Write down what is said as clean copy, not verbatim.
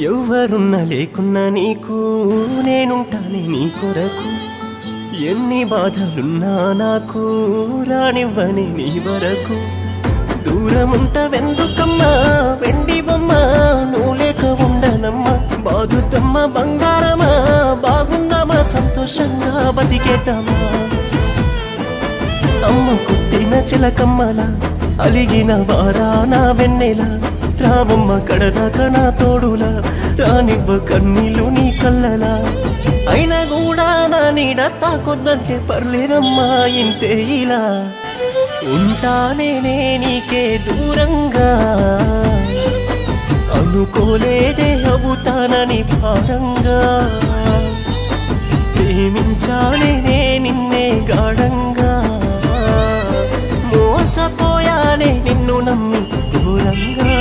ఎవరున్నా లేకున్నా నీకు నేనుంటానే నీ కొరకు ఎన్ని బాధలున్నా నాకు రానివ్వని నీ వరకు దూరముంటవెందుకమ్మా వెండి బొమ్మ నువ్వు లేక ఉండనమ్మా బాధుతమ్మా బంగారమా బాగుందామా సంతోషంగా బతికేద్దామా అమ్మ కుట్టిన చిలకమ్మలా అలిగిన వారాన వెన్నెల రావమ్మ కడదాకా నా తోడులా రానివ్వ కన్నీళ్ళు నీ కళ్ళలా అయినా కూడా నా నీడ తాకొద్దంటే పర్లేదమ్మా ఇంతే ఇలా ఉంటానే నీకే దూరంగా అనుకోలేదే అవుతానని భారంగా ప్రేమించానే నిన్నే గాఢంగా మోసపోయానే నిన్ను నమ్మి దూరంగా